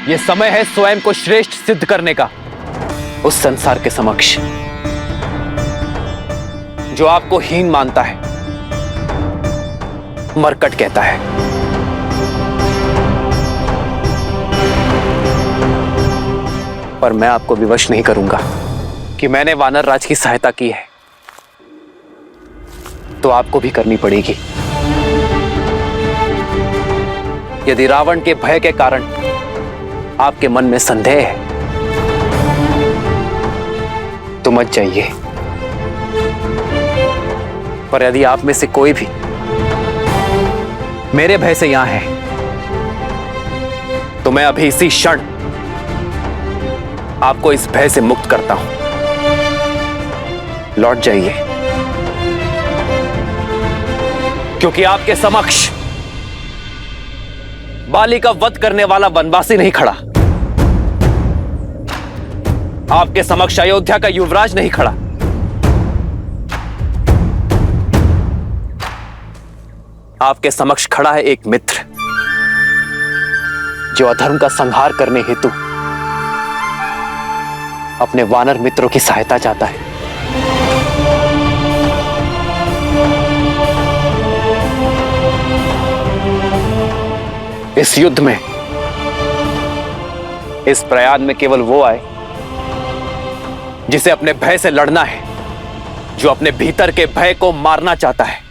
यह समय है स्वयं को श्रेष्ठ सिद्ध करने का उस संसार के समक्ष जो आपको हीन मानता है, मरकट कहता है। पर मैं आपको विवश नहीं करूंगा कि मैंने वानर राज की सहायता की है तो आपको भी करनी पड़ेगी। यदि रावण के भय के कारण आपके मन में संदेह है तो मत जाइए, पर यदि आप में से कोई भी मेरे भय से यहां है तो मैं अभी इसी क्षण आपको इस भय से मुक्त करता हूं। लौट जाइए, क्योंकि आपके समक्ष बाली का वध करने वाला वनवासी नहीं खड़ा, आपके समक्ष अयोध्या का युवराज नहीं खड़ा, आपके समक्ष खड़ा है एक मित्र जो अधर्म का संहार करने हेतु अपने वानर मित्रों की सहायता चाहता है। इस युद्ध में, इस प्रयाण में केवल वो आए जिसे अपने भय से लड़ना है, जो अपने भीतर के भय को मारना चाहता है।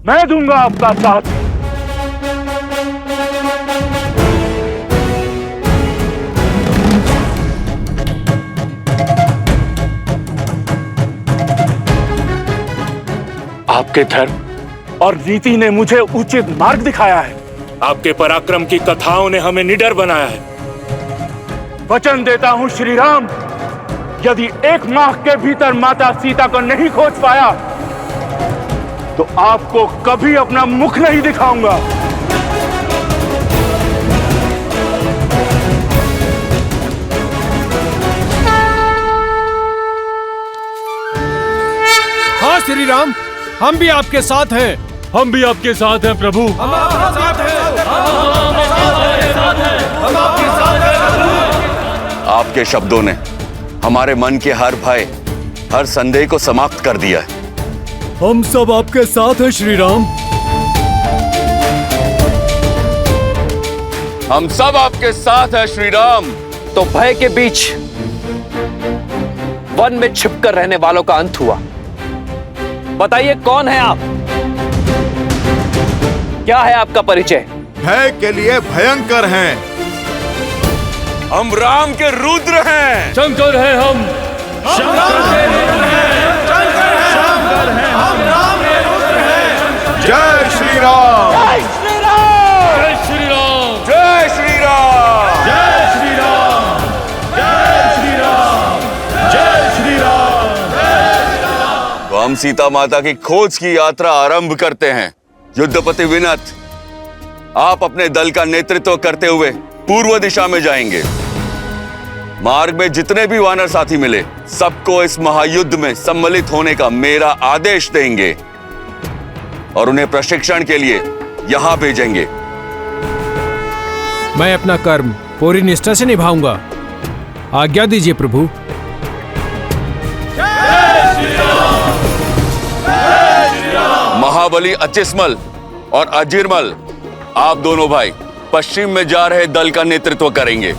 मैं दूंगा आपका साथ। आपके धर्म और रीति ने मुझे उचित मार्ग दिखाया है। आपके पराक्रम की कथाओं ने हमें निडर बनाया है। वचन देता हूं श्री राम, यदि 1 माह के भीतर माता सीता को नहीं खोज पाया तो आपको कभी अपना मुख नहीं दिखाऊंगा। हाँ श्री राम, हम भी आपके साथ हैं। हम भी आपके साथ हैं प्रभु। हम आपके साथ हैं। हम आपके साथ हैं। आपके शब्दों ने हमारे मन के हर भय, हर संदेह को समाप्त कर दिया है। हम सब आपके साथ हैं श्री राम। हम सब आपके साथ हैं श्री राम। तो भय के बीच वन में छिपकर रहने वालों का अंत हुआ। बताइए कौन है आप? क्या है आपका परिचय? भय के लिए भयंकर हैं। हम राम के रुद्र हैं। शंकर है हम। जय श्री राम। जय श्री राम। जय श्री राम। जय श्री राम। जय श्री राम। जय श्री राम। तो हम सीता माता की खोज की यात्रा आरंभ करते हैं। युद्धपति विनत, आप अपने दल का नेतृत्व करते हुए पूर्व दिशा में जाएंगे। मार्ग में जितने भी वानर साथी मिले, सबको इस महायुद्ध में सम्मिलित होने का मेरा आदेश देंगे और उन्हें प्रशिक्षण के लिए यहां भेजेंगे। मैं अपना कर्म पूरी निष्ठा से निभाऊंगा। आज्ञा दीजिए प्रभु। महाबली अचिस्मल और अजीरमल, आप दोनों भाई पश्चिम में जा रहे दल का नेतृत्व करेंगे।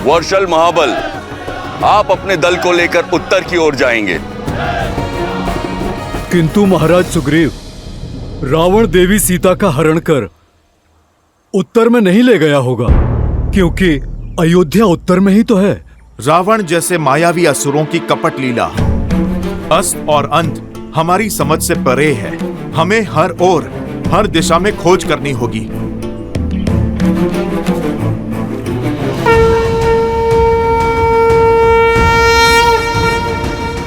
वर्षल महाबल, आप अपने दल को लेकर उत्तर की ओर जाएंगे। किंतु महाराज सुग्रीव, रावण देवी सीता का हरण कर उत्तर में नहीं ले गया होगा, क्योंकि अयोध्या उत्तर में ही तो है। रावण जैसे मायावी असुरों की कपट लीला, अस्त और अंत हमारी समझ से परे है। हमें हर ओर, हर दिशा में खोज करनी होगी।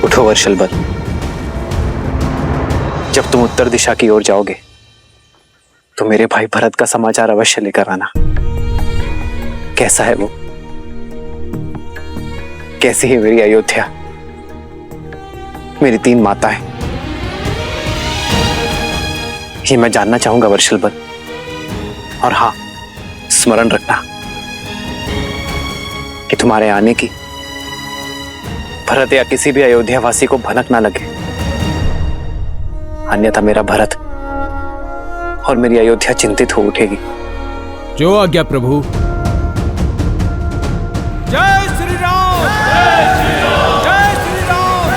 उठो वर्षलबल, जब तुम उत्तर दिशा की ओर जाओगे तो मेरे भाई भरत का समाचार अवश्य लेकर आना। कैसा है वो, कैसी है मेरी अयोध्या, मेरी 3 माताएं, ये मैं जानना चाहूंगा वर्षलबल। और हाँ, स्मरण रखना कि तुम्हारे आने की भरत या किसी भी अयोध्या वासी को भनक ना लगे, अन्यथा मेरा भरत और मेरी अयोध्या चिंतित हो उठेगी। जो आज्ञा प्रभु। जय श्री राम, जय श्री राम, जय श्री राम,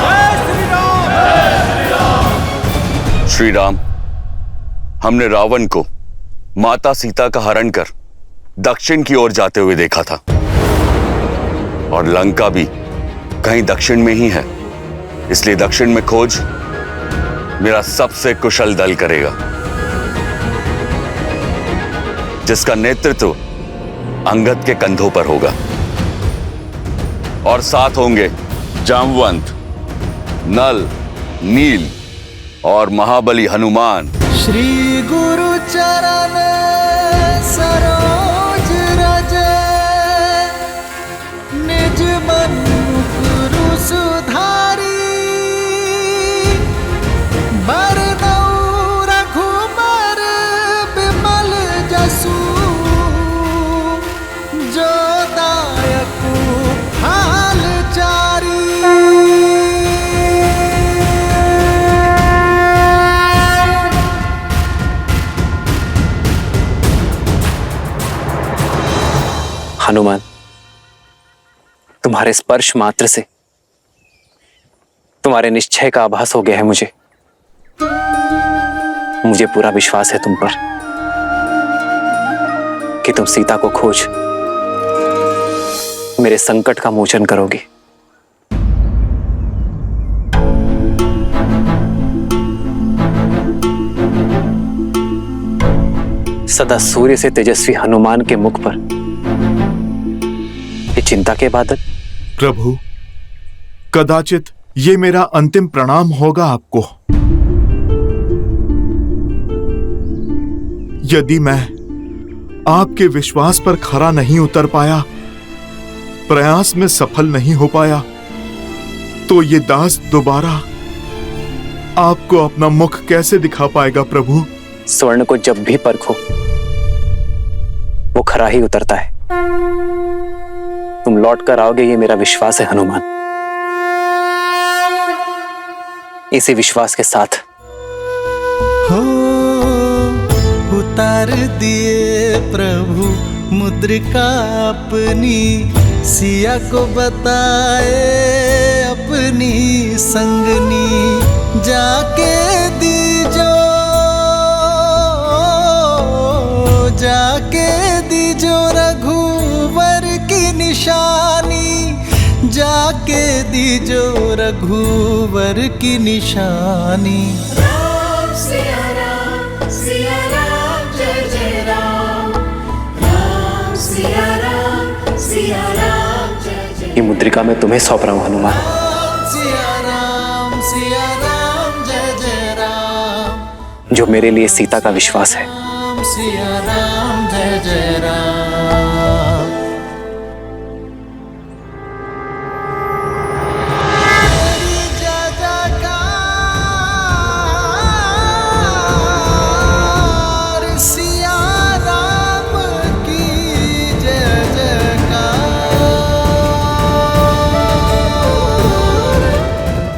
जय श्री राम। श्री राम, हमने रावण को माता सीता का हरण कर दक्षिण की ओर जाते हुए देखा था, और लंका भी कहीं दक्षिण में ही है। इसलिए दक्षिण में खोज मेरा सबसे कुशल दल करेगा, जिसका नेतृत्व अंगद के कंधों पर होगा, और साथ होंगे जामवंत, नल, नील और महाबली हनुमान। श्री गुरु चरण सरोज रज, निज मन गुरु सुधारी, बरनउँ रघुबर बिमल जसु, जो दायक हाल चारी। हनुमान, तुम्हारे स्पर्श मात्र से तुम्हारे निश्चय का आभास हो गया है मुझे। मुझे पूरा विश्वास है तुम पर कि तुम सीता को खोज मेरे संकट का मोचन करोगी। सदा सूर्य से तेजस्वी हनुमान के मुख पर ये चिंता के बादल। प्रभु, कदाचित ये मेरा अंतिम प्रणाम होगा आपको। यदि मैं आपके विश्वास पर खरा नहीं उतर पाया, प्रयास में सफल नहीं हो पाया, तो ये दास दोबारा आपको अपना मुख कैसे दिखा पाएगा प्रभु? स्वर्ण को जब भी परखो वो खरा ही उतरता है। तुम लौट कर आओगे, ये मेरा विश्वास है हनुमान। इसी विश्वास के साथ हो उतार दिए प्रभु मुद्रिका अपनी, सिया को बताए अपनी संगनी, जाके दीजो रघुवर की निशानी, जाके दीजो रघुवर की निशानी। राम सिया राम, सिया राम जय जय राम, राम सिया राम, सिया राम जय जय। ये मुद्रिका मैं तुम्हें सौंप रहा हूं हनुमान। सिया राम, सिया राम जय जय राम, जो मेरे लिए सीता का विश्वास है। राम सिया राम जय जय राम।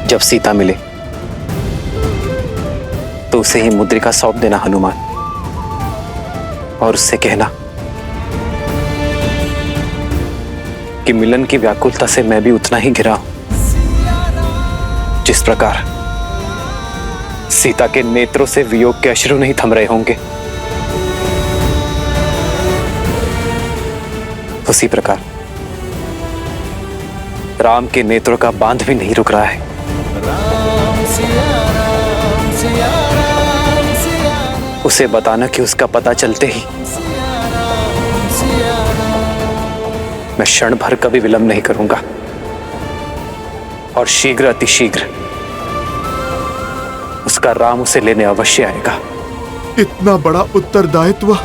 जब सीता मिले तो उसे ही मुद्रिका सौंप देना हनुमान, और उससे कहना कि मिलन की व्याकुलता से मैं भी उतना ही घिरा हूं जिस प्रकार सीता के नेत्रों से वियोग के अश्रु नहीं थम रहे होंगे। उसी प्रकार राम के नेत्रों का बांध भी नहीं रुक रहा है। राम सिया राम सिया राम सिया उसे बताना कि उसका पता चलते ही मैं क्षण भर का भी विलंब नहीं करूंगा और शीघ्र अतिशीघ्र उसका राम उसे लेने अवश्य आएगा। इतना बड़ा उत्तरदायित्व।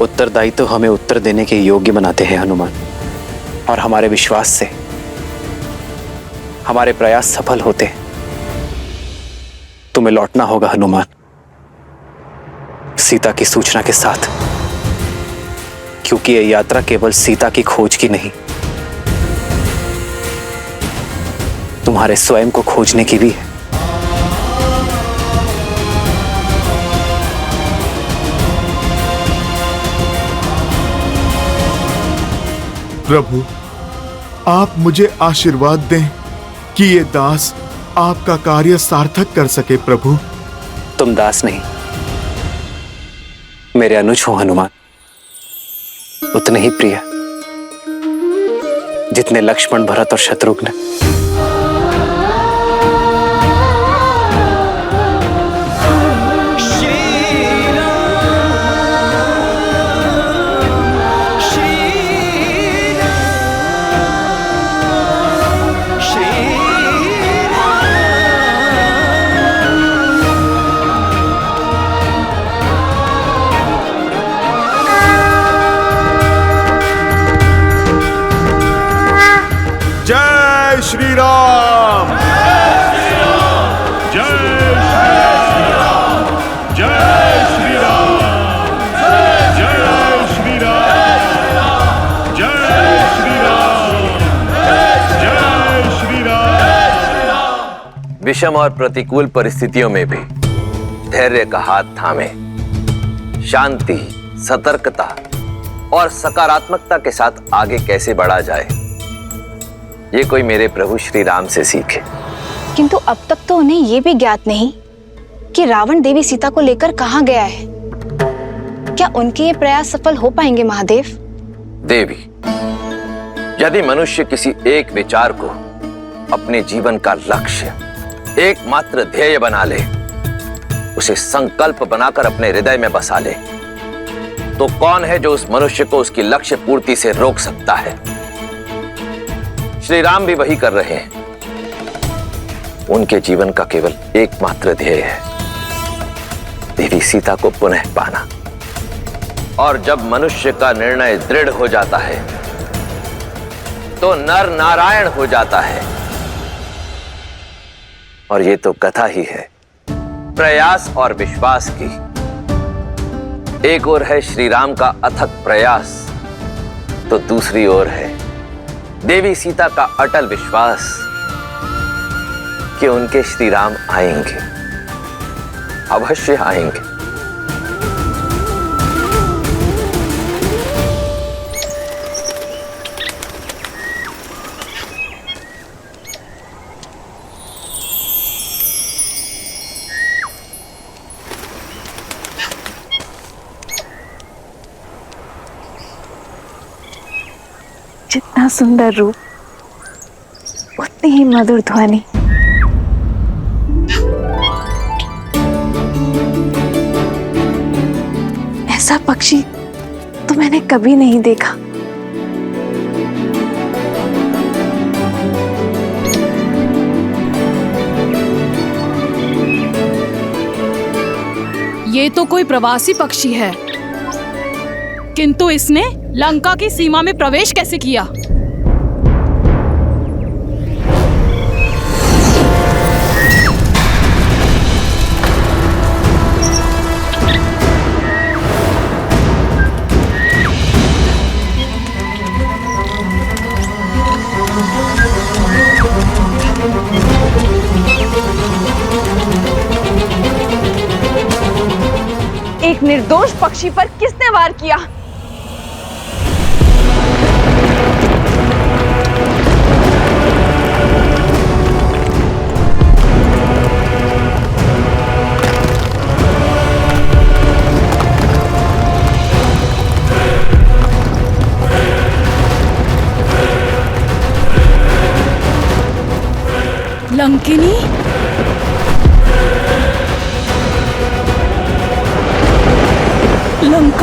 उत्तरदायित्व तो हमें उत्तर देने के योग्य बनाते हैं हनुमान, और हमारे विश्वास से हमारे प्रयास सफल होते हैं। तुम्हें लौटना होगा हनुमान, सीता की सूचना के साथ, क्योंकि यह यात्रा केवल सीता की खोज की नहीं, तुम्हारे स्वयं को खोजने की भी है। प्रभु, आप मुझे आशीर्वाद दें कि ये दास आपका कार्य सार्थक कर सके। प्रभु, तुम दास नहीं, मेरे अनुज हो हनुमान, उतने ही प्रिय जितने लक्ष्मण, भरत और शत्रुघ्न। जय श्री राम। जय श्री राम, जय श्री राम, जय श्री राम, जय श्री राम, जय श्री राम। विषम और प्रतिकूल परिस्थितियों में भी धैर्य का हाथ थामे शांति, सतर्कता और सकारात्मकता के साथ आगे कैसे बढ़ा जाए, ये कोई मेरे प्रभु श्री राम से सीखे। किंतु अब तक तो उन्हें यह भी ज्ञात नहीं कि रावण देवी सीता को लेकर कहां गया है। क्या उनके ये प्रयास सफल हो पाएंगे महादेव? देवी, यदि मनुष्य किसी एक विचार को अपने जीवन का लक्ष्य, एकमात्र ध्येय बना ले, उसे संकल्प बनाकर अपने हृदय में बसा ले, तो कौन है जो उस मनुष्य को उसकी लक्ष्य पूर्ति से रोक सकता है? श्री राम भी वही कर रहे हैं। उनके जीवन का केवल एकमात्र ध्येय है देवी सीता को पुनः पाना। और जब मनुष्य का निर्णय दृढ़ हो जाता है तो नर नारायण हो जाता है। और ये तो कथा ही है प्रयास और विश्वास की। एक ओर है श्री राम का अथक प्रयास, तो दूसरी ओर है देवी सीता का अटल विश्वास कि उनके श्री राम आएंगे, अवश्य आएंगे। जितना सुंदर रूप उतनी ही मधुर ध्वनि। ऐसा पक्षी तो मैंने कभी नहीं देखा। ये तो कोई प्रवासी पक्षी है, किंतु इसने लंका की सीमा में प्रवेश कैसे किया? एक निर्दोष पक्षी पर किसने वार किया?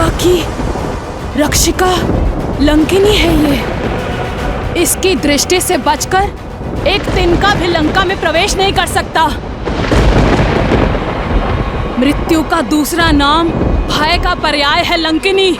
लंका की रक्षिका लंकिनी है ये। इसकी दृष्टि से बचकर एक तिनका भी लंका में प्रवेश नहीं कर सकता। मृत्यु का दूसरा नाम भय का पर्याय है लंकिनी।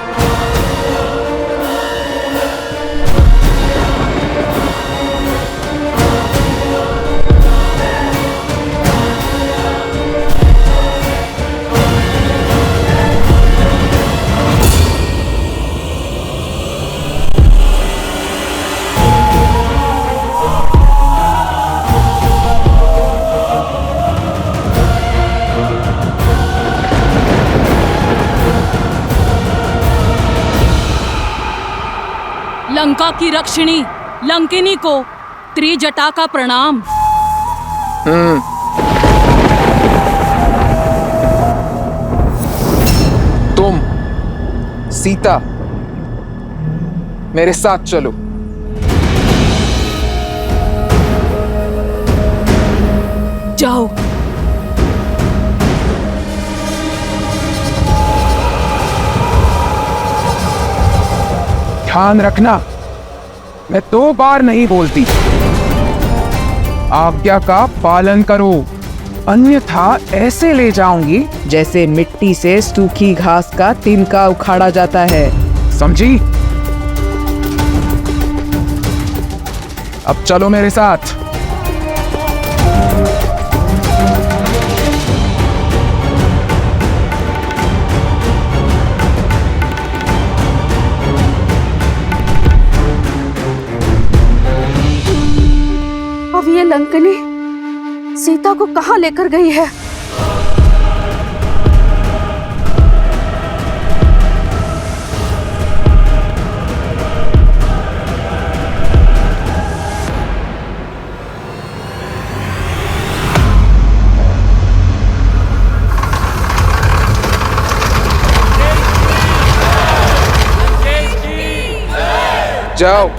लंका की रक्षिणी लंकिनी को त्रिजटा का प्रणाम। तुम सीता मेरे साथ चलो। जाओ। ध्यान रखना, मैं 2 बार नहीं बोलती। आज्ञा का पालन करो, अन्यथा ऐसे ले जाऊंगी जैसे मिट्टी से सूखी घास का तिनका उखाड़ा जाता है। समझी? अब चलो मेरे साथ। अब ये लंकिनी सीता को कहाँ लेकर गई है? जाओ।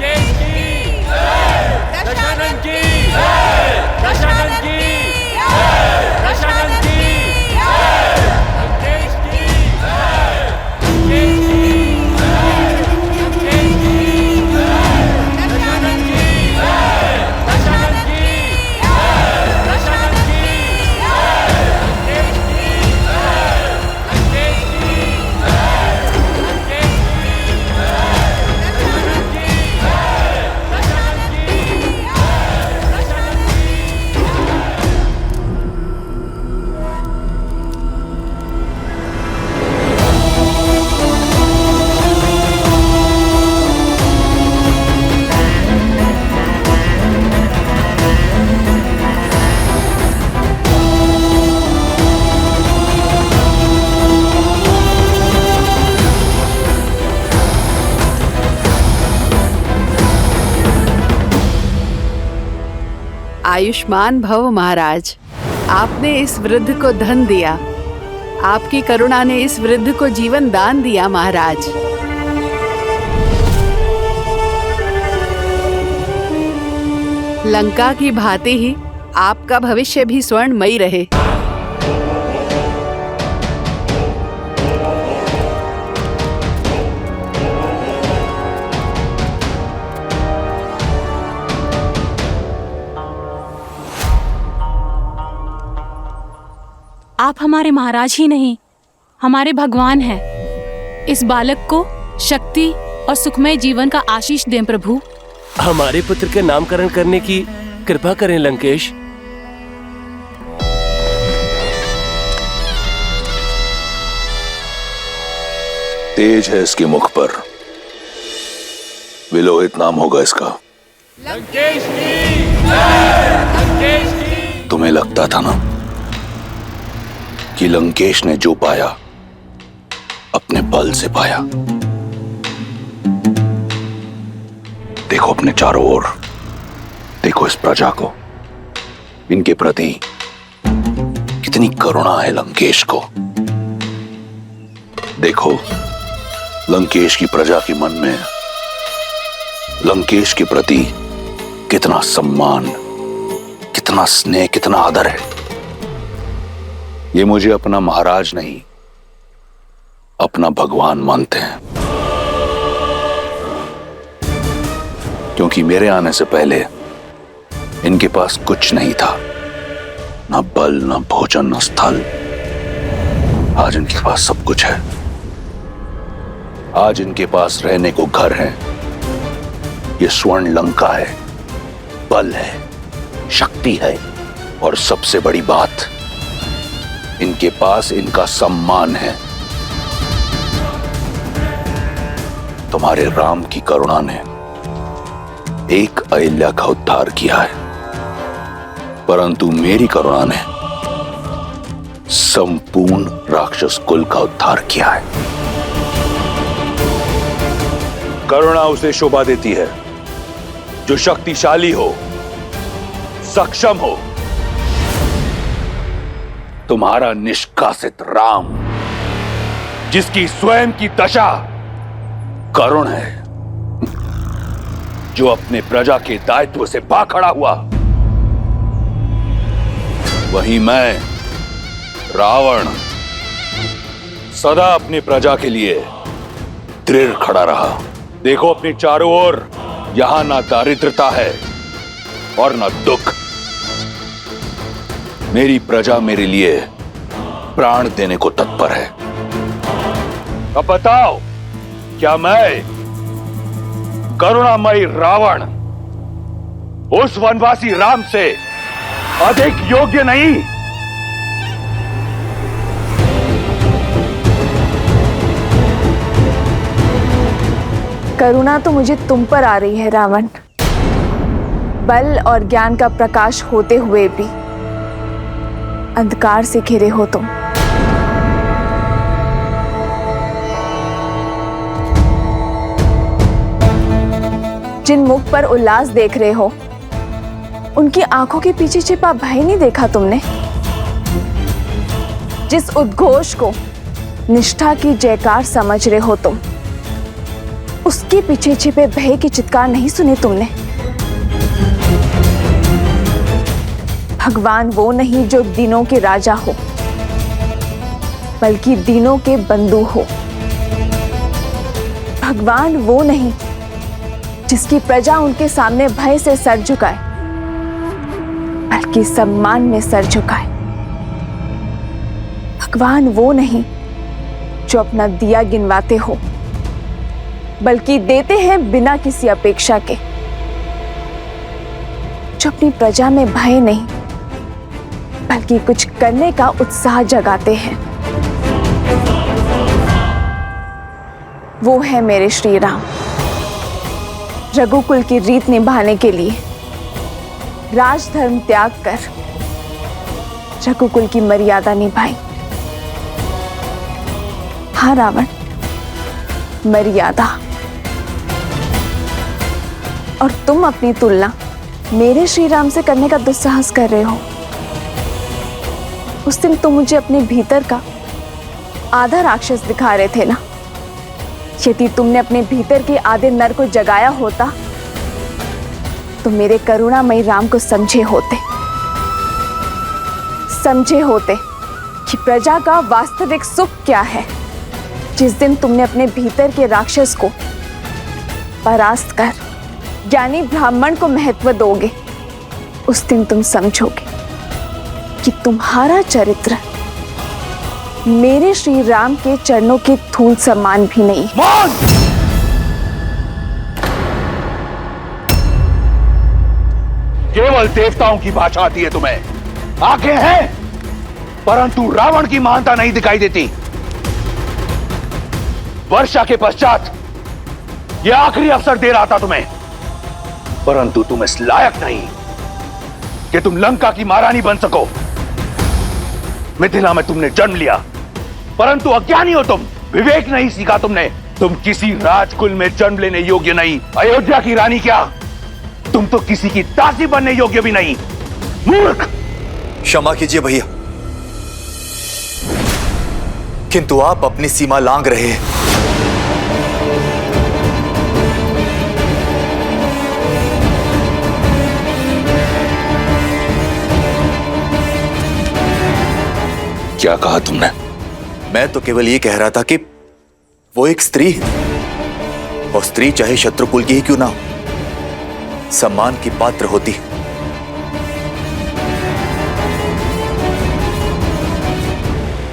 आयुष्मान भव महाराज, आपने इस वृद्ध को धन दिया, आपकी करुणा ने इस वृद्ध को जीवन दान दिया महाराज। लंका की भांति ही आपका भविष्य भी स्वर्णमयी रहे। आप हमारे महाराज ही नहीं, हमारे भगवान हैं। इस बालक को शक्ति और सुखमय जीवन का आशीष दें प्रभु। हमारे पुत्र के नामकरण करने की कृपा करें लंकेश। तेज है इसके मुख पर, विलोहित नाम होगा इसका। लंकेश की जय! लंकेश की! तुम्हें लगता था ना कि लंकेश ने जो पाया अपने बल से पाया। देखो अपने चारों ओर, देखो इस प्रजा को, इनके प्रति कितनी करुणा है लंकेश को। देखो लंकेश की प्रजा के मन में लंकेश के प्रति कितना सम्मान, कितना स्नेह, कितना आदर है। ये मुझे अपना महाराज नहीं अपना भगवान मानते हैं, क्योंकि मेरे आने से पहले इनके पास कुछ नहीं था, ना बल, ना भोजन, ना स्थल। आज इनके पास सब कुछ है। आज इनके पास रहने को घर है, ये स्वर्ण लंका है, बल है, शक्ति है, और सबसे बड़ी बात, इनके पास इनका सम्मान है। तुम्हारे राम की करुणा ने एक अहिल्या का उद्धार किया है, परंतु मेरी करुणा ने संपूर्ण राक्षस कुल का उद्धार किया है। करुणा उसे शोभा देती है जो शक्तिशाली हो, सक्षम हो। तुम्हारा निष्कासित राम, जिसकी स्वयं की दशा करुण है, जो अपने प्रजा के दायित्व से भाग हुआ, वहीं मैं रावण सदा अपनी प्रजा के लिए दृढ़ खड़ा रहा। देखो अपने चारों ओर, यहां ना दारिद्रता है और ना दुख। मेरी प्रजा मेरे लिए प्राण देने को तत्पर है। अब बताओ, क्या मैं करुणामयी रावण उस वनवासी राम से अधिक योग्य नहीं? करुणा तो मुझे तुम पर आ रही है रावण। बल और ज्ञान का प्रकाश होते हुए भी अंधकार से घिरे हो तुम। जिन मुख पर उल्लास देख रहे हो, उनकी आंखों के पीछे छिपा भय नहीं देखा तुमने? जिस उद्घोष को निष्ठा की जयकार समझ रहे हो तुम, उसके पीछे छिपे भय की चित्कार नहीं सुने तुमने? भगवान वो नहीं जो दीनों के राजा हो, बल्कि दीनों के बंधु हो। भगवान वो नहीं जिसकी प्रजा उनके सामने भय से सर झुकाए, बल्कि सम्मान में सर झुकाए। भगवान वो नहीं जो अपना दिया गिनवाते हो, बल्कि देते हैं बिना किसी अपेक्षा के। जो अपनी प्रजा में भय नहीं, बल्कि कुछ करने का उत्साह जगाते हैं। वो है मेरे श्री राम। रघुकुल की रीत निभाने के लिए राजधर्म त्याग कर रघुकुल की मर्यादा निभाई। हाँ रावण, मर्यादा। और तुम अपनी तुलना मेरे श्री राम से करने का दुस्साहस कर रहे हो। उस दिन तुम मुझे अपने भीतर का आधा राक्षस दिखा रहे थे ना? यदि तुमने अपने भीतर के आधे नर को जगाया होता, तो मेरे करुणामयी राम को समझे होते कि प्रजा का वास्तविक सुख क्या है। जिस दिन तुमने अपने भीतर के राक्षस को परास्त कर ज्ञानी ब्राह्मण को महत्व दोगे, उस दिन तुम समझोगे कि तुम्हारा चरित्र मेरे श्री राम के चरणों के धूल समान भी नहीं। केवल देवताओं की भाषा आती है तुम्हें। आंखें हैं, परंतु रावण की महानता नहीं दिखाई देती। वर्षा के पश्चात यह आखिरी अवसर दे रहा था तुम्हें, परंतु तुम इस लायक नहीं कि तुम लंका की महारानी बन सको। मिथिला में तुमने जन्म लिया, परंतु अज्ञानी हो तुम। विवेक नहीं सीखा तुमने। तुम किसी राजकुल में जन्म लेने योग्य नहीं। अयोध्या की रानी क्या, तुम तो किसी की दासी बनने योग्य भी नहीं। मूर्ख! क्षमा कीजिए भैया, किंतु आप अपनी सीमा लांघ रहे हैं। क्या कहा तुमने? मैं तो केवल ये कह रहा था कि वो एक स्त्री है, और स्त्री चाहे शत्रुकुल की ही क्यों ना हो, सम्मान की पात्र होती है।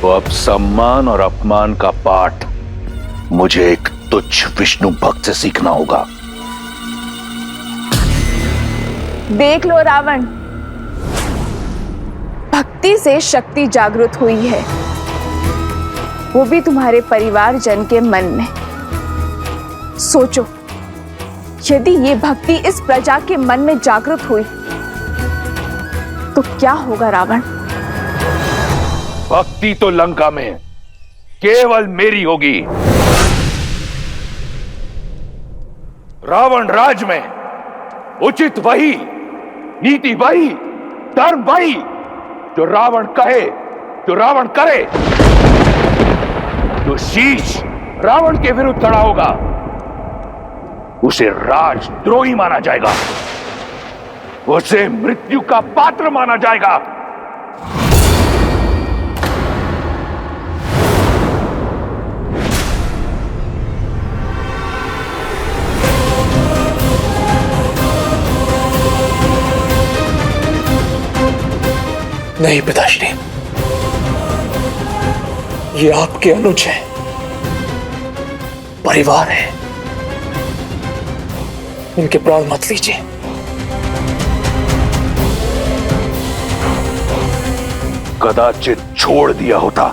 तो अब सम्मान और अपमान का पाठ मुझे एक तुच्छ विष्णु भक्त से सीखना होगा। देख लो रावण, भक्ति से शक्ति जागृत हुई है, वो भी तुम्हारे परिवारजन के मन में। सोचो, यदि ये भक्ति इस प्रजा के मन में जागृत हुई तो क्या होगा रावण? भक्ति तो लंका में केवल मेरी होगी। रावण राज में उचित वही, नीति वही, धर्म वही, जो रावण कहे, जो रावण करे। जो शीश रावण के विरुद्ध खड़ा होगा उसे राजद्रोही माना जाएगा, उसे मृत्यु का पात्र माना जाएगा। नहीं पिताश्री, ये आपके अनुज है, परिवार है, इनके प्राण मत लीजिए। कदाचित छोड़ दिया होता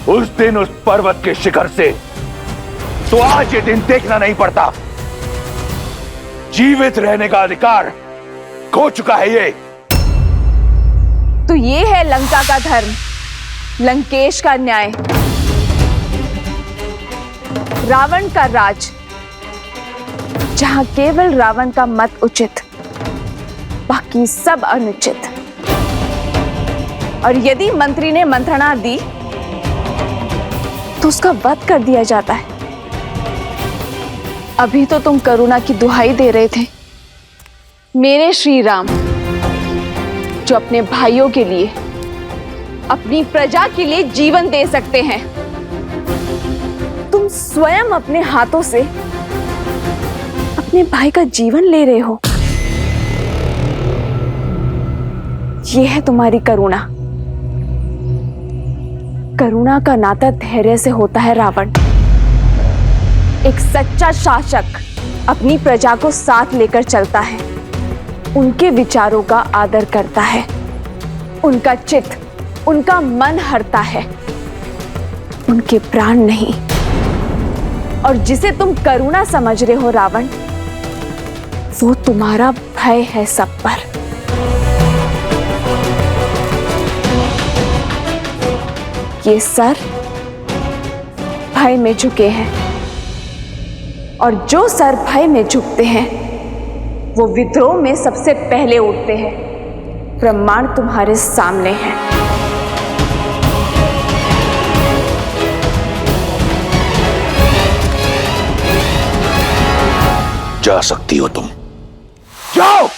उस दिन उस पर्वत के शिखर से, तो आज ये दिन देखना नहीं पड़ता। जीवित रहने का अधिकार खो चुका है ये। तो ये है लंका का धर्म, लंकेश का न्याय, रावण का राज, जहां केवल रावण का मत उचित, बाकी सब अनुचित। और यदि मंत्री ने मंत्रणा दी तो उसका वध कर दिया जाता है। अभी तो तुम करुणा की दुहाई दे रहे थे, मेरे श्री राम, जो अपने भाइयों के लिए, अपनी प्रजा के लिए जीवन दे सकते हैं। तुम स्वयं अपने हाथों से अपने भाई का जीवन ले रहे हो। यह है तुम्हारी करुणा। करुणा का नाता धैर्य से होता है रावण। एक सच्चा शासक अपनी प्रजा को साथ लेकर चलता है, उनके विचारों का आदर करता है, उनका चित्त, उनका मन हरता है, उनके प्राण नहीं। और जिसे तुम करुणा समझ रहे हो रावण, वो तुम्हारा भय है सब पर। ये सर भय में झुके हैं, और जो सर भय में झुकते हैं वो विद्रोह में सबसे पहले उठते हैं। प्रमाण तुम्हारे सामने है। जा सकती हो तुम, जाओ।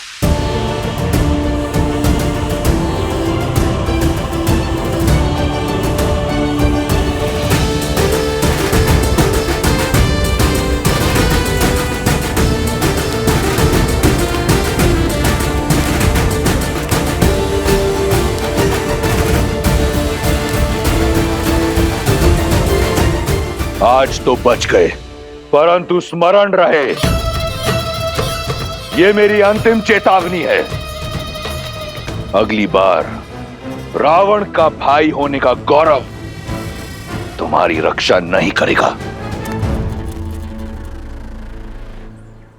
आज तो बच गए, परंतु स्मरण रहे, ये मेरी अंतिम चेतावनी है। अगली बार रावण का भाई होने का गौरव तुम्हारी रक्षा नहीं करेगा।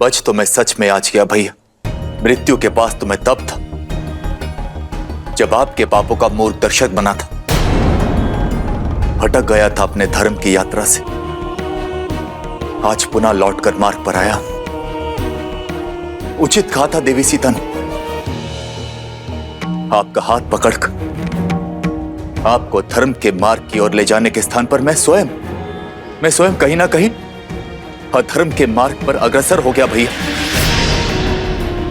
बच तो मैं सच में आज गया भैया। मृत्यु के पास तो मैं तब था जब आपके पापों का मूर्ख दर्शक बना था। भटक गया था अपने धर्म की यात्रा से, आज पुनः लौटकर मार्ग पर आया। उचित कहा था देवी सीता ने, आपका हाथ पकड़कर आपको धर्म के मार्ग की ओर ले जाने के स्थान पर मैं स्वयं कहीं ना कहीं अधर्म के मार्ग पर अग्रसर हो गया भैया।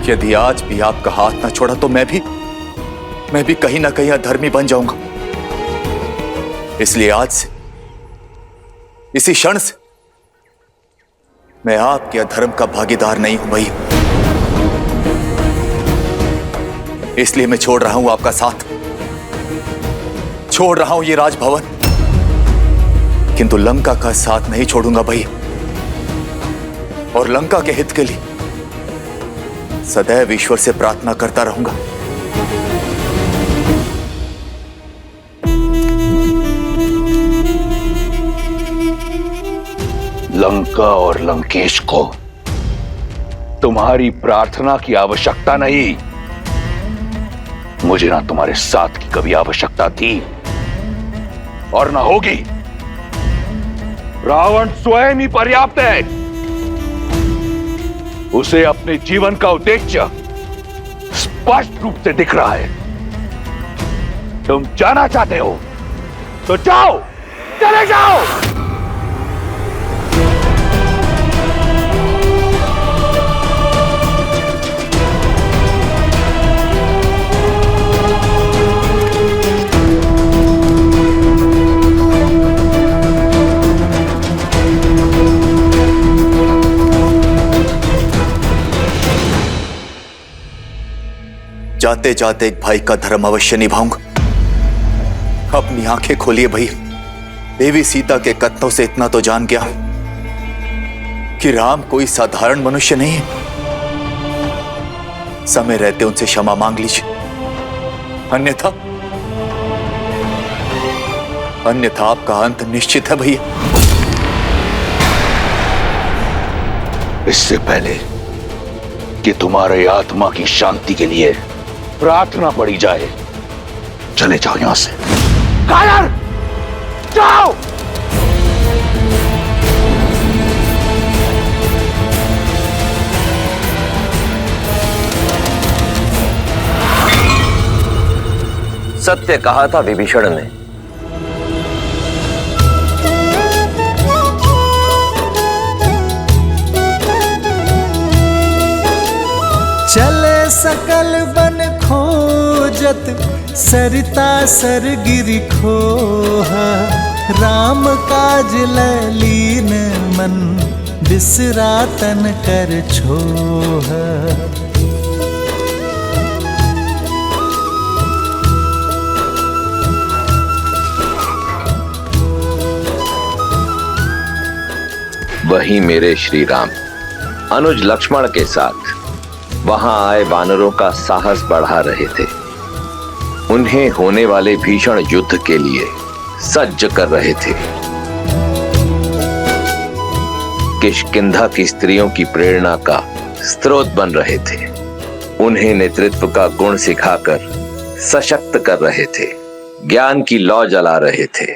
यदि आज भी आपका हाथ ना छोड़ा तो मैं भी कहीं ना कहीं अधर्मी बन जाऊंगा। इसलिए आज से इसी क्षण से मैं आपके अधर्म का भागीदार नहीं हूं भाई। इसलिए मैं छोड़ रहा हूं आपका साथ, छोड़ रहा हूं ये राजभवन, किंतु लंका का साथ नहीं छोड़ूंगा भाई। और लंका के हित के लिए सदैव ईश्वर से प्रार्थना करता रहूंगा। लंका और लंकेश को तुम्हारी प्रार्थना की आवश्यकता नहीं। मुझे ना तुम्हारे साथ की कभी आवश्यकता थी और ना होगी। रावण स्वयं ही पर्याप्त है। उसे अपने जीवन का उद्देश्य स्पष्ट रूप से दिख रहा है। तुम जाना चाहते हो तो जाओ, चले जाओ। जाते जाते एक भाई का धर्म अवश्य निभाऊंगा। अपनी आंखें खोलिए भैया, देवी सीता के कथनों से इतना तो जान गया कि राम कोई साधारण मनुष्य नहीं है। समय रहते उनसे क्षमा मांग लीजिए, अन्यथा आपका अंत निश्चित है भैया। इससे पहले कि तुम्हारे आत्मा की शांति के लिए प्रार्थना पड़ी जाए, चले जाओ यहां से। कायर, जाओ। सत्य कहा था विभीषण ने। चले सकल बन खोजत, सरिता सरगिरि खोहा। राम काज ललीन मन, बिसरा तन कर छोहा। वही मेरे श्री राम अनुज लक्ष्मण के साथ वहां आए वानरों का साहस बढ़ा रहे थे। उन्हें होने वाले भीषण युद्ध के लिए सज्ज कर रहे थे। किष्किंधा की स्त्रियों की प्रेरणा का स्रोत बन रहे थे। उन्हें नेतृत्व का गुण सिखाकर सशक्त कर रहे थे। ज्ञान की लौ जला रहे थे।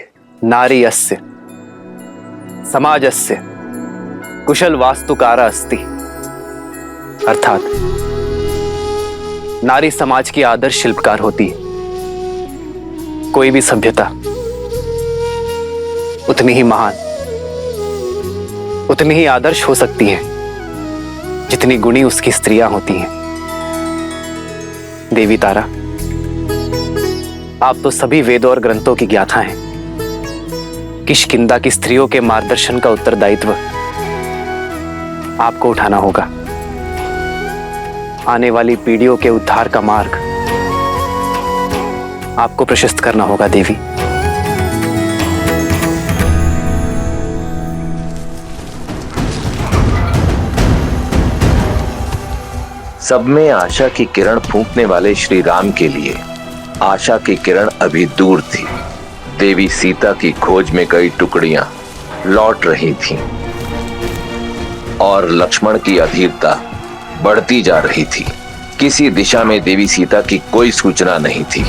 नारी अस्य समाजस्य कुशल वास्तुकारा अस्ति, अर्थात नारी समाज की आदर्श शिल्पकार होती है। कोई भी सभ्यता उतनी ही महान, उतनी ही आदर्श हो सकती है जितनी गुणी उसकी स्त्रियां होती हैं। देवी तारा, आप तो सभी वेदों और ग्रंथों की ज्ञाता हैं। किष्किंधा की स्त्रियों के मार्गदर्शन का उत्तरदायित्व आपको उठाना होगा। आने वाली पीढ़ियों के उद्धार का मार्ग आपको प्रशस्त करना होगा देवी। सब में आशा की किरण फूंकने वाले श्री राम के लिए आशा की किरण अभी दूर थी। देवी सीता की खोज में कई टुकड़ियां लौट रही थीं और लक्ष्मण की अधीरता बढ़ती जा रही थी। किसी दिशा में देवी सीता की कोई सूचना नहीं थी।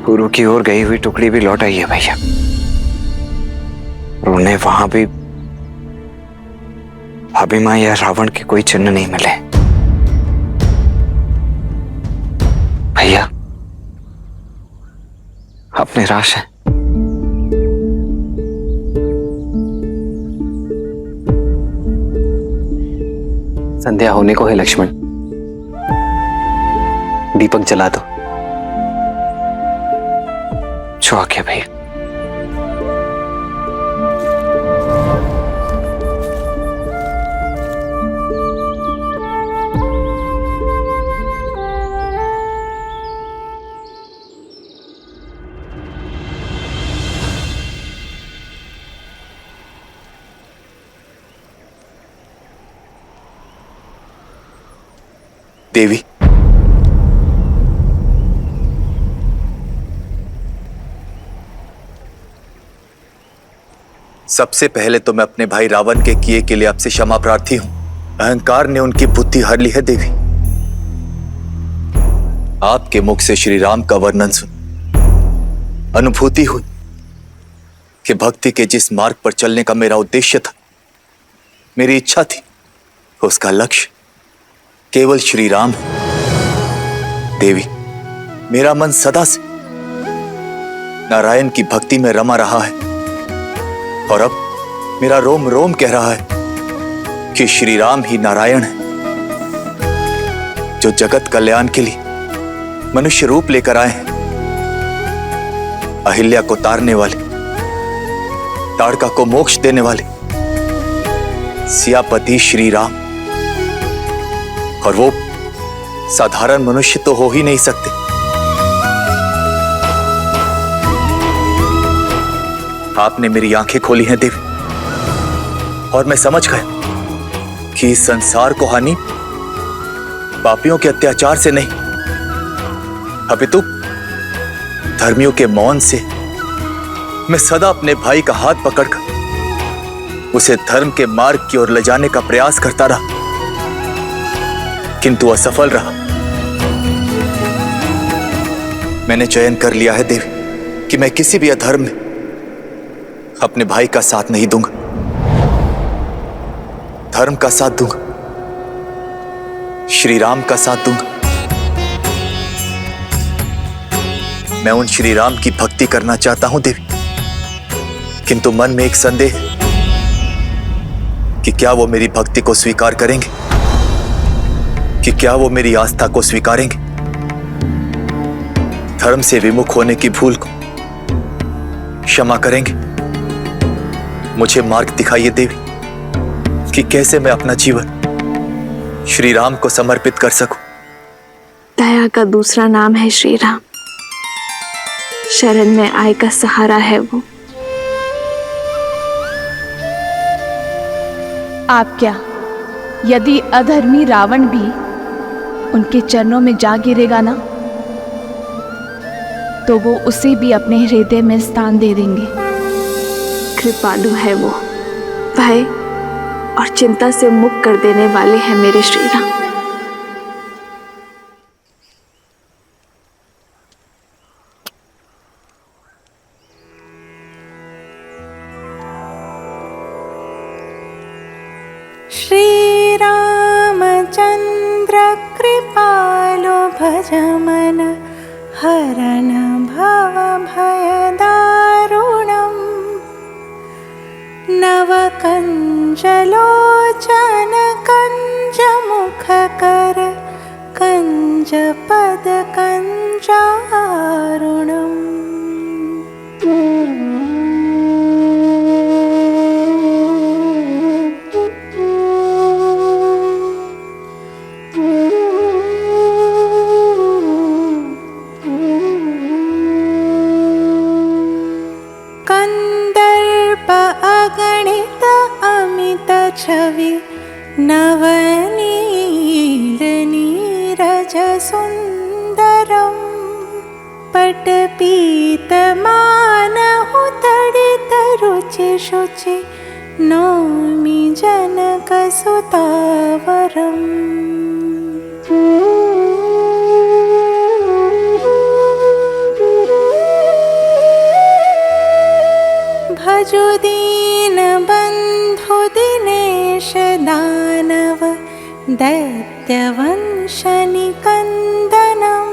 गुरु की ओर गई हुई टुकड़ी भी लौट आई है भैया। उन्हें वहां भी अभिमा या रावण के कोई चिन्ह नहीं मिले। भैया आप निराश हैं? संध्या होने को है लक्ष्मण, दीपक जला दो। जो आ गया भैया। देवी, सबसे पहले तो मैं अपने भाई रावण के किए के लिए आपसे क्षमा प्रार्थी हूं। अहंकार ने उनकी बुद्धि हर ली है देवी। आपके मुख से श्री राम का वर्णन सुन अनुभूति हुई कि भक्ति के जिस मार्ग पर चलने का मेरा उद्देश्य था, मेरी इच्छा थी, उसका लक्ष्य केवल श्री राम है। देवी, मेरा मन सदा से नारायण की भक्ति में रमा रहा है और अब मेरा रोम रोम कह रहा है कि श्री राम ही नारायण है, जो जगत कल्याण के लिए मनुष्य रूप लेकर आए हैं। अहिल्या को तारने वाले, ताड़का को मोक्ष देने वाले सियापति श्री राम, और वो साधारण मनुष्य तो हो ही नहीं सकते। आपने मेरी आंखें खोली हैं देवी, और मैं समझ गया कि इस संसार को हानि पापियों के अत्याचार से नहीं, अपितु धर्मियों के मौन से मैं सदा अपने भाई का हाथ पकड़कर उसे धर्म के मार्ग की ओर ले जाने का प्रयास करता रहा, किंतु असफल रहा। मैंने चयन कर लिया है देवी कि मैं किसी भी अधर्म में अपने भाई का साथ नहीं दूंगा, धर्म का साथ दूंगा, श्री राम का साथ दूंगा। मैं उन श्री राम की भक्ति करना चाहता हूं देवी, किंतु मन में एक संदेह है कि क्या वो मेरी भक्ति को स्वीकार करेंगे, कि क्या वो मेरी आस्था को स्वीकारेंगे। धर्म से विमुख होने की भूल को क्षमा करेंगे। मुझे मार्ग दिखाइए देवी कि कैसे मैं अपना जीवन श्री राम को समर्पित कर सकूं। दया का दूसरा नाम है श्री राम, शरण में आए का सहारा है वो। आप क्या, यदि अधर्मी रावण भी उनके चरणों में जा गिरेगा ना, तो वो उसे भी अपने हृदय में स्थान दे देंगे। कृपालु है वो, भय और चिंता से मुक्त कर देने वाले हैं मेरे श्री राम। श्री रामचंद्र कृपालो भज मन हरण भव भय दारुणम् नव कंजलोचन कंज मुख कर कंज पद कंजारुणम्। छवि नवनील नीरज सुंदरम पटपीत मानहु तडित रुचि शुचि नौमि जनक सुतावरम। भजु दीन बंधु दिनेश दानव दैत्यवंश निकंदनम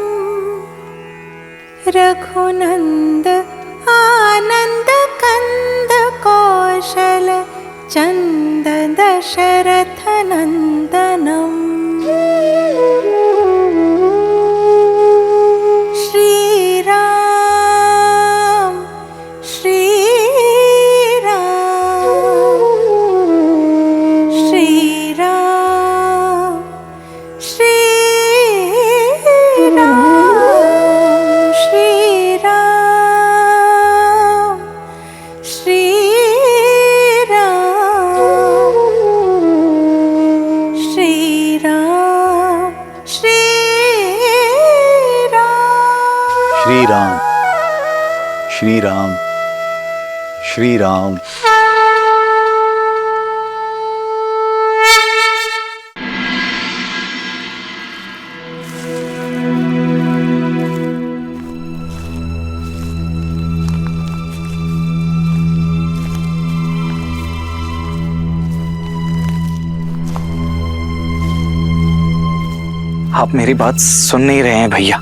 रघुनंद आनंद कंद कौशल रामचन्द्र दशरथनन्दनम् श्रीराम श्रीराम श्रीराम श्रीराम श्रीराम श्रीराम श्रीराम श्रीराम श्रीराम श्रीराम। आप मेरी बात सुन नहीं रहे हैं भैया।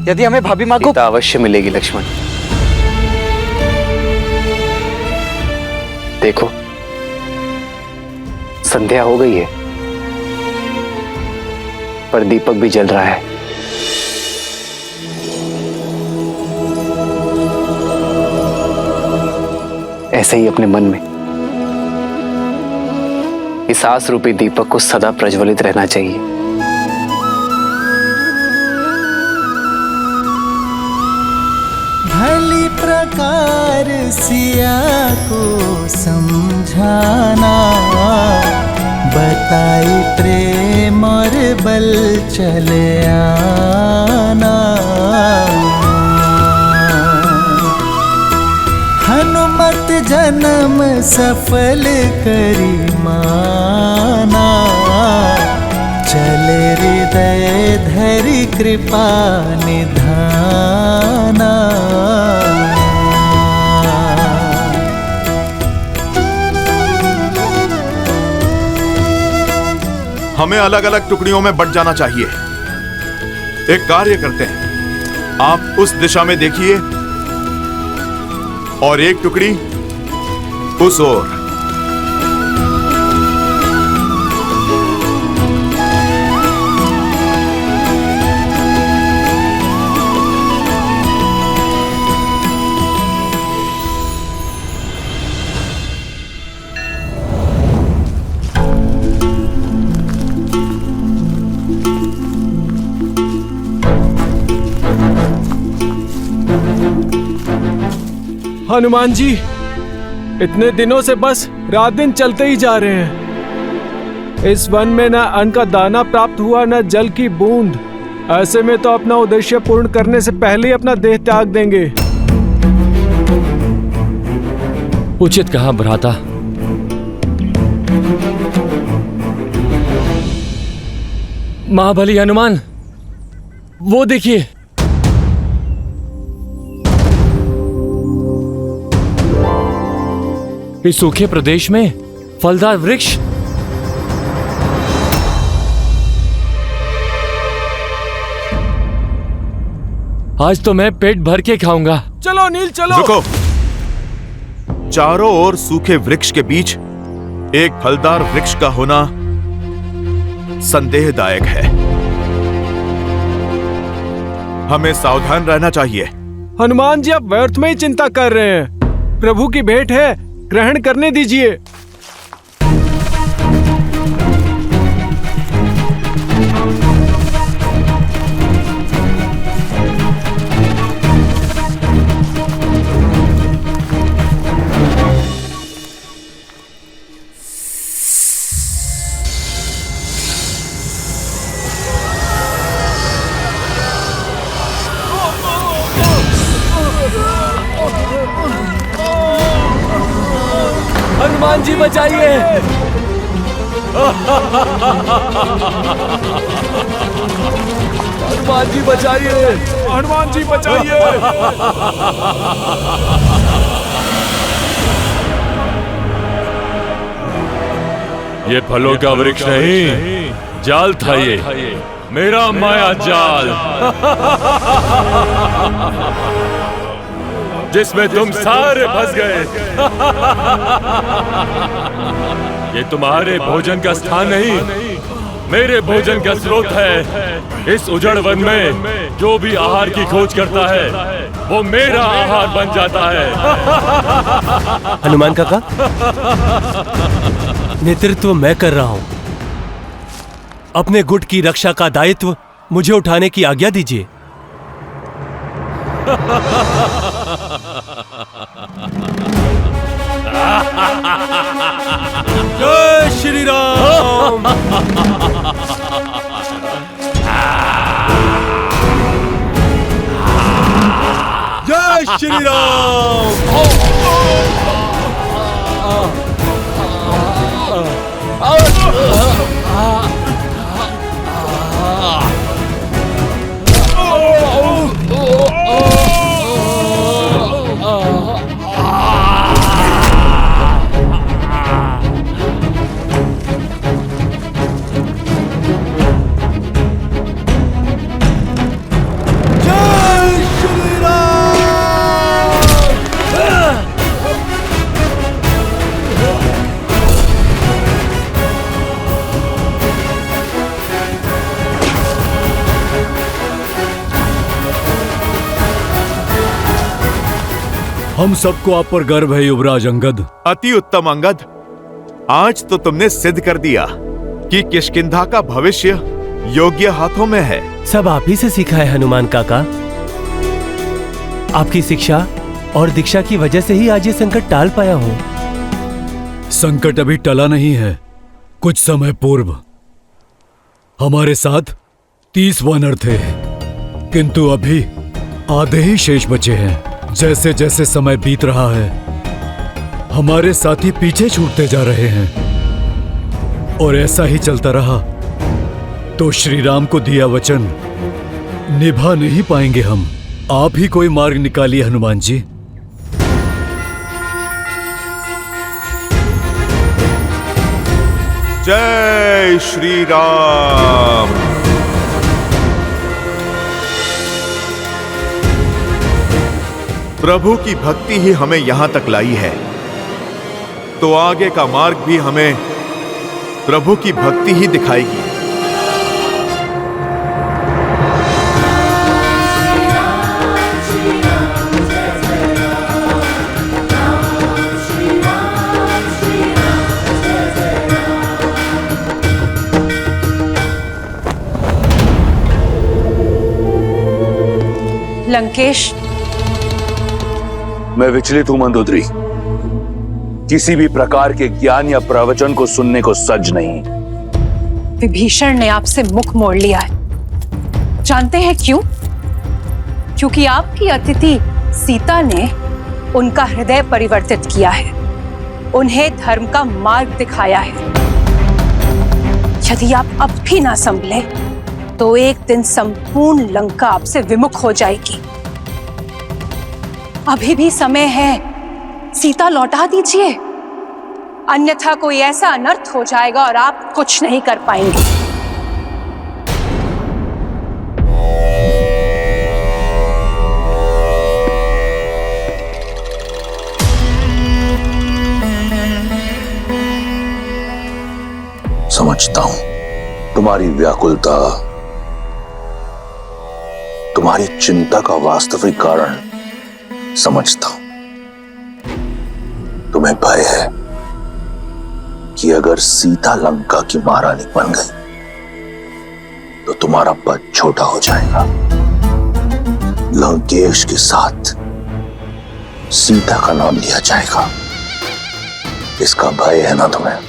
यदि हमें भाभी माँ को अवश्य मिलेगी लक्ष्मण। देखो संध्या हो गई है पर दीपक भी जल रहा है। ऐसे ही अपने मन में इस आस रूपी दीपक को सदा प्रज्वलित रहना चाहिए। भली प्रकार सिया को समझाना, बताई प्रेम और बल चले आना। हनुमत जन्म सफल करी माना, चले हृदय धरि कृपा निधाना। हमें अलग अलग टुकड़ियों में बंट जाना चाहिए। एक कार्य करते हैं, आप उस दिशा में देखिए और एक टुकड़ी उस ओर। हनुमान जी, इतने दिनों से बस रात दिन चलते ही जा रहे हैं। इस वन में न अन्न का दाना प्राप्त हुआ, न जल की बूंद। ऐसे में तो अपना उद्देश्य पूर्ण करने से पहले ही अपना देह त्याग देंगे। उचित कहा भ्राता। महाबली हनुमान, वो देखिए। इस सूखे प्रदेश में फलदार वृक्ष। आज तो मैं पेट भर के खाऊंगा। चलो नील चलो। रुको। चारों ओर सूखे वृक्ष के बीच एक फलदार वृक्ष का होना संदेहदायक है। हमें सावधान रहना चाहिए। हनुमान जी, आप व्यर्थ में ही चिंता कर रहे हैं। प्रभु की भेंट है, ग्रहण करने दीजिए। हनुमान जी बचाइए। हनुमान जी बचाइए। हनुमान जी बचाइए। ये फलों का वृक्ष नहीं, जाल था ये, मेरा माया जाल। जिसमें तुम सारे फंस गए। ये तुम्हारे भोजन का स्थान नहीं, मेरे भोजन का स्रोत है। इस उजड़ वन में जो भी आहार की खोज करता है वो मेरा आहार बन जाता है। हनुमान काका, नेतृत्व मैं कर रहा हूं। अपने गुट की रक्षा का दायित्व मुझे उठाने की आज्ञा दीजिए। जय श्री राम। जय श्री राम। हम सबको आप पर गर्व है युवराज अंगद। अति उत्तम अंगद, आज तो तुमने सिद्ध कर दिया कि किष्किंधा का भविष्य योग्य हाथों में है। सब आप ही से सीखा है हनुमान काका। आपकी शिक्षा और दीक्षा की वजह से ही आज ये संकट टाल पाया हूँ। संकट अभी टला नहीं है। कुछ समय पूर्व हमारे साथ 30 वानर थे, किंतु अभी आधे ही शेष बचे हैं। जैसे जैसे समय बीत रहा है हमारे साथी पीछे छूटते जा रहे हैं, और ऐसा ही चलता रहा तो श्री राम को दिया वचन निभा नहीं पाएंगे हम। आप ही कोई मार्ग निकालिए हनुमान जी। जय श्री राम। प्रभु की भक्ति ही हमें यहां तक लाई है, तो आगे का मार्ग भी हमें प्रभु की भक्ति ही दिखाएगी। लंकेश, मैं विचलित हूं मंदोदरी। किसी भी प्रकार के ज्ञान या प्रवचन को सुनने को सज नहीं। विभीषण ने आपसे मुख मोड़ लिया है। जानते हैं क्यों? क्योंकि आपकी अतिथि सीता ने उनका हृदय परिवर्तित किया है, उन्हें धर्म का मार्ग दिखाया है। यदि आप अब भी ना संभले तो एक दिन संपूर्ण लंका आपसे विमुख हो जाएगी। अभी भी समय है, सीता लौटा दीजिए, अन्यथा कोई ऐसा अनर्थ हो जाएगा और आप कुछ नहीं कर पाएंगे। समझता हूं तुम्हारी व्याकुलता, तुम्हारी चिंता का वास्तविक कारण समझता हूं। तुम्हें भय है कि अगर सीता लंका की महारानी बन गई तो तुम्हारा पद छोटा हो जाएगा। लंकेश के साथ सीता का नाम लिया जाएगा, इसका भय है ना तुम्हें?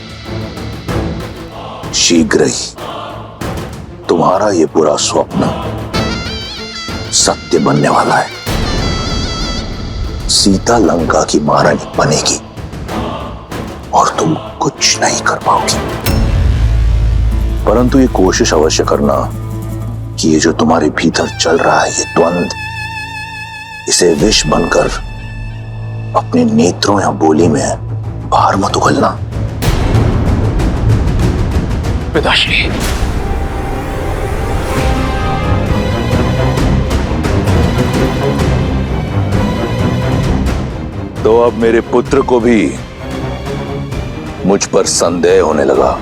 शीघ्र ही तुम्हारा ये बुरा स्वप्न सत्य बनने वाला है। सीता लंका की महारानी बनेगी और तुम कुछ नहीं कर पाओगी। परंतु ये कोशिश अवश्य करना कि ये जो तुम्हारे भीतर चल रहा है, ये द्वंद, इसे विष बनकर अपने नेत्रों या बोली में बाहर मत उगलना। पिताश्री, तो अब मेरे पुत्र को भी मुझ पर संदेह होने लगा।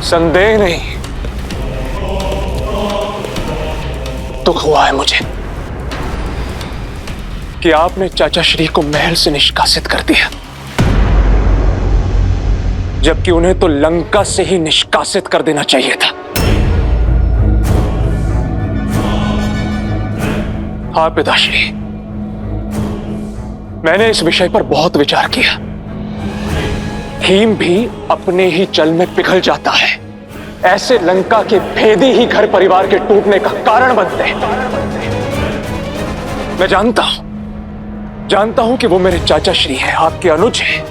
संदेह नहीं, दुख हुआ है मुझे कि आपने चाचा श्री को महल से निष्कासित कर दिया, जबकि उन्हें तो लंका से ही निष्कासित कर देना चाहिए था। हाँ पिताश्री, मैंने इस विषय पर बहुत विचार किया। हिम भी अपने ही जल में पिघल जाता है। ऐसे लंका के भेदी ही घर परिवार के टूटने का कारण बनते हैं। मैं जानता हूं कि वो मेरे चाचा श्री हैं, आपके अनुज हैं।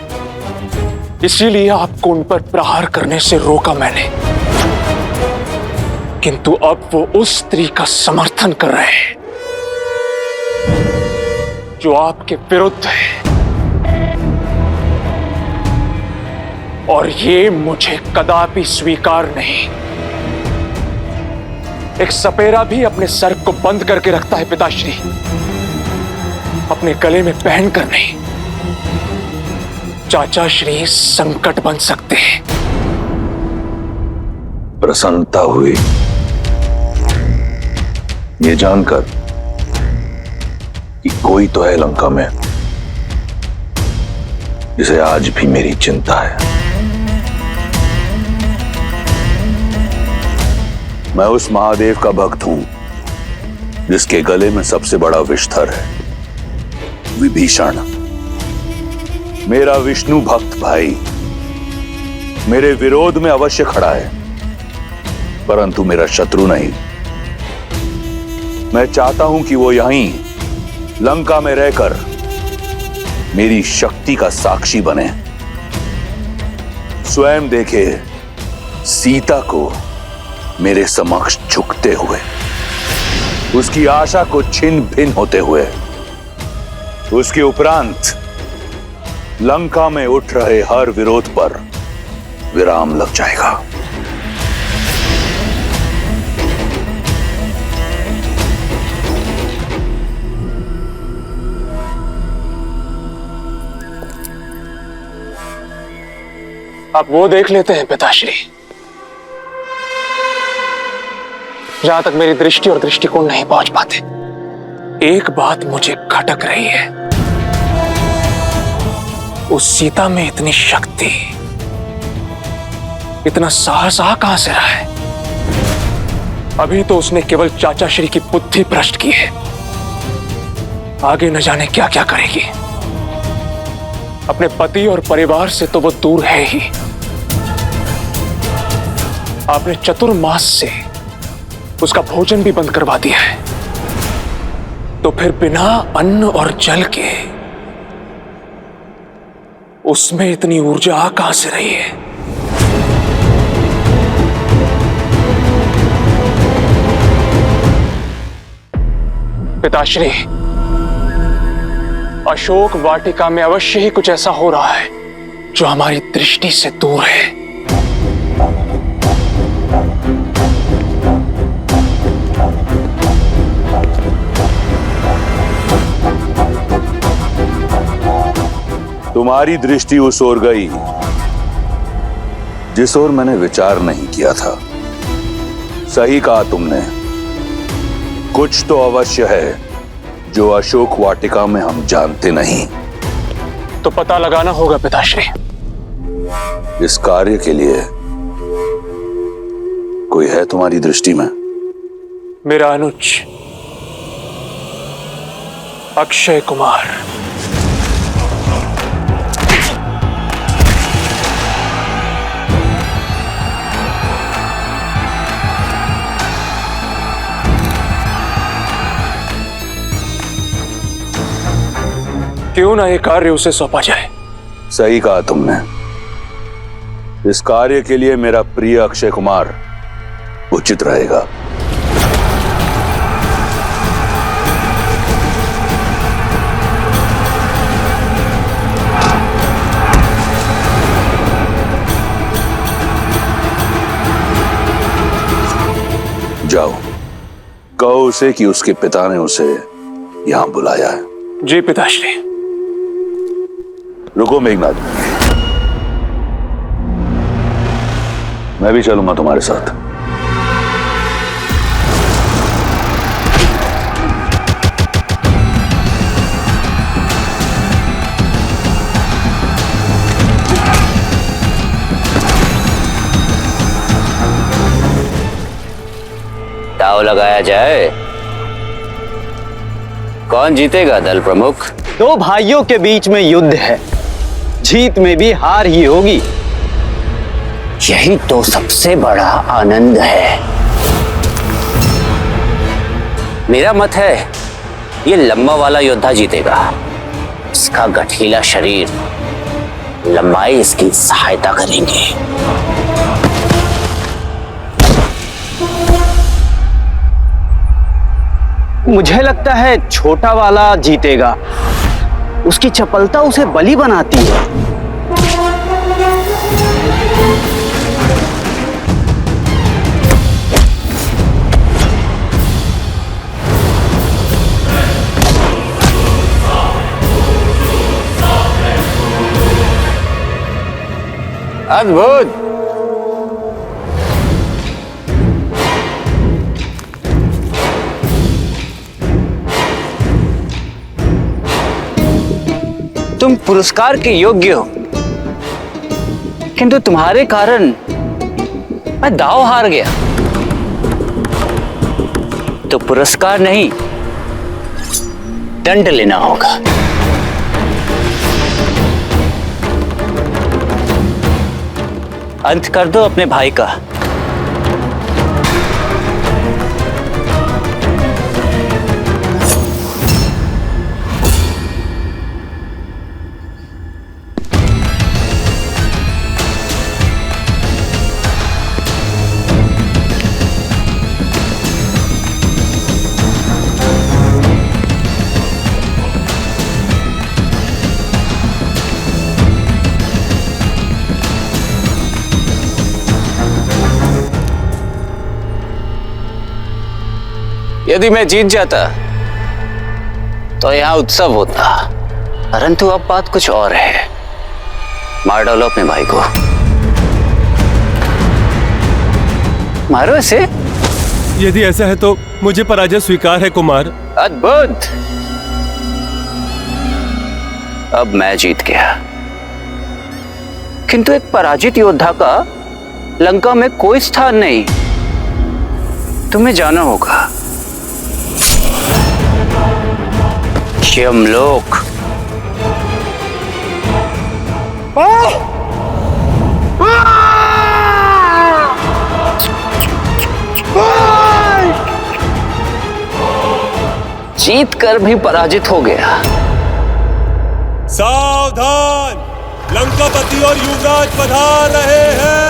इसीलिए आपको उन पर प्रहार करने से रोका मैंने। किंतु अब वो उस स्त्री का समर्थन कर रहे हैं जो आपके विरुद्ध है, और ये मुझे कदापि स्वीकार नहीं। एक सपेरा भी अपने सर को बंद करके रखता है पिताश्री, अपने गले में पहनकर नहीं। चाचा श्री संकट बन सकते हैं। प्रसन्नता हुई ये जानकर कि कोई तो है लंका में जिसे आज भी मेरी चिंता है। मैं उस महादेव का भक्त हूं जिसके गले में सबसे बड़ा विषधर है, विभीषण। मेरा विष्णु भक्त भाई मेरे विरोध में अवश्य खड़ा है, परंतु मेरा शत्रु नहीं। मैं चाहता हूं कि वो यहीं लंका में रहकर मेरी शक्ति का साक्षी बने, स्वयं देखे सीता को मेरे समक्ष झुकते हुए, उसकी आशा को छिन्न भिन्न होते हुए। उसके उपरांत लंका में उठ रहे हर विरोध पर विराम लग जाएगा। आप वो देख लेते हैं पिताश्री, जहां तक मेरी दृष्टि और दृष्टिकोण नहीं पहुंच पाते। एक बात मुझे खटक रही है, उस सीता में इतनी शक्ति, इतना साहस कहां से रहा है? अभी तो उसने केवल चाचा श्री की बुद्धि भ्रष्ट की है, आगे न जाने क्या क्या करेगी। अपने पति और परिवार से तो वो दूर है ही, आपने चतुर्मास से उसका भोजन भी बंद करवा दिया है। तो फिर बिना अन्न और जल के उसमें इतनी ऊर्जा कहां से रही है? पिताश्री, अशोक वाटिका में अवश्य ही कुछ ऐसा हो रहा है जो हमारी दृष्टि से दूर है। तुम्हारी दृष्टि उस ओर गई जिस ओर मैंने विचार नहीं किया था। सही कहा तुमने, कुछ तो अवश्य है जो अशोक वाटिका में हम जानते नहीं। तो पता लगाना होगा पिताश्री। इस कार्य के लिए कोई है तुम्हारी दृष्टि में? मेरा अनुज अक्षय कुमार। क्यों ना ये कार्य उसे सौंपा जाए? सही कहा तुमने, इस कार्य के लिए मेरा प्रिय अक्षय कुमार उचित रहेगा। जाओ, कहो उसे कि उसके पिता ने उसे यहां बुलाया है। जी पिताश्री। रुको मेघनाथ, मैं भी चलूंगा तुम्हारे साथ। दांव लगाया जाए, कौन जीतेगा दल प्रमुख? दो भाइयों के बीच में युद्ध है, जीत में भी हार ही होगी। यही तो सबसे बड़ा आनंद है। मेरा मत है ये लंबा वाला योद्धा जीतेगा। इसका गठीला शरीर, लंबाई इसकी सहायता करेंगे। मुझे लगता है छोटा वाला जीतेगा। उसकी चपलता उसे बली बनाती है। अद्भुत। तुम पुरस्कार के योग्य हो, किंतु तुम्हारे कारण मैं दांव हार गया। तो पुरस्कार नहीं, दंड लेना होगा। अंत कर दो अपने भाई का। यदि मैं जीत जाता तो यहां उत्सव होता, परंतु अब बात कुछ और है। मार डालो अपने भाई को। मारो इसे। यदि ऐसा है तो मुझे पराजय स्वीकार है कुमार। अद्भुत। अब मैं जीत गया, किंतु एक पराजित योद्धा का लंका में कोई स्थान नहीं। तुम्हें जाना होगा यमलोक। जीत कर भी पराजित हो गया। सावधान, लंकापति और युवराज पधार रहे हैं।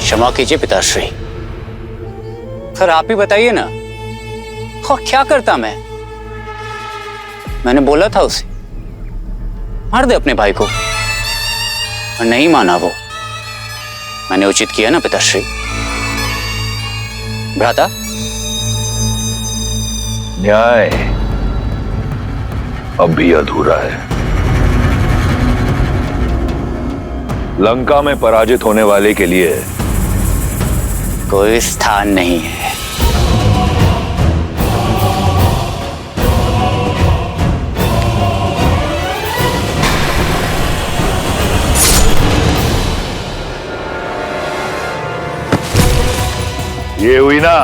क्षमा कीजिए पिताश्री, फिर आप ही बताइए ना, और क्या करता मैंने बोला था उसे मार दे अपने भाई को, और नहीं माना वो। मैंने उचित किया ना पिताश्री? भ्राता, न्याय अब भी अधूरा है। लंका में पराजित होने वाले के लिए कोई स्थान नहीं है। ये हुई ना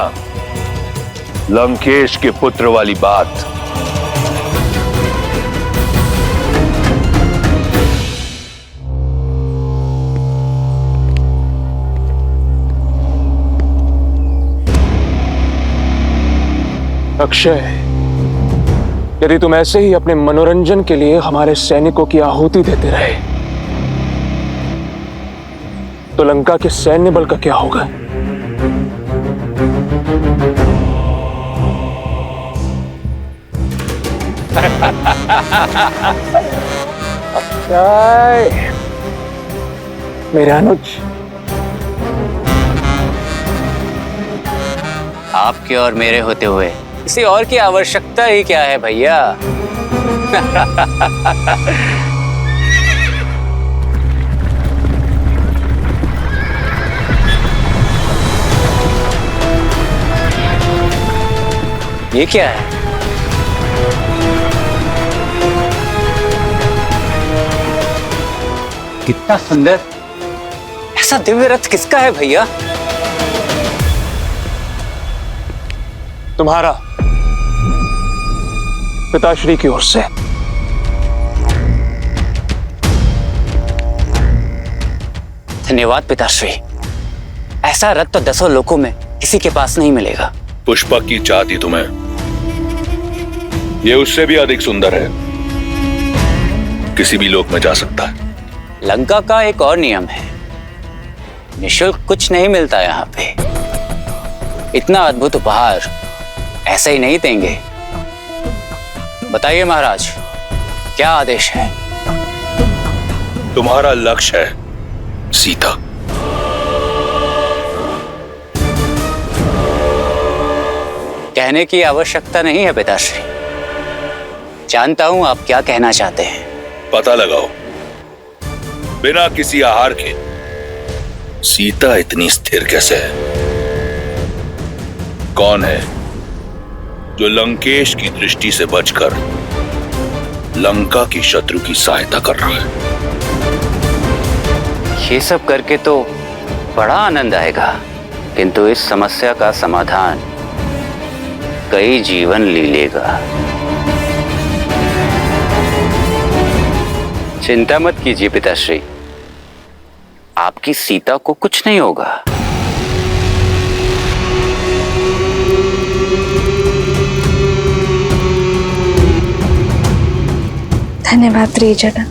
लंकेश के पुत्र वाली बात। अक्षय, यदि तुम ऐसे ही अपने मनोरंजन के लिए हमारे सैनिकों की आहुति देते रहे तो लंका के सैन्य बल का क्या होगा? अक्षय, मेरे अनुज, आपके और मेरे होते हुए किसी और की आवश्यकता ही क्या है भैया? ये क्या है? कितना सुंदर! ऐसा दिव्य रथ किसका है भैया? तुम्हारा, पिताश्री की ओर से। धन्यवाद पिताश्री। ऐसा रथ तो 10 लोकों में किसी के पास नहीं मिलेगा। पुष्पक की चाहती तुम्हें, ये उससे भी अधिक सुंदर है, किसी भी लोक में जा सकता है। लंका का एक और नियम है, निशुल्क कुछ नहीं मिलता यहाँ पे। इतना अद्भुत उपहार ऐसे ही नहीं देंगे। बताइए महाराज, क्या आदेश है? तुम्हारा लक्ष्य है सीता। कहने की आवश्यकता नहीं है पिताश्री, जानता हूं आप क्या कहना चाहते हैं। पता लगाओ, बिना किसी आहार के सीता इतनी स्थिर कैसे है? कौन है जो लंकेश की दृष्टि से बचकर लंका की शत्रु की सहायता कर रहा है? ये सब करके तो बड़ा आनंद आएगा, किंतु इस समस्या का समाधान कई जीवन ले लेगा। चिंता मत कीजिए पिताश्री, आपकी सीता को कुछ नहीं होगा। धन्यवाद त्रिजटा।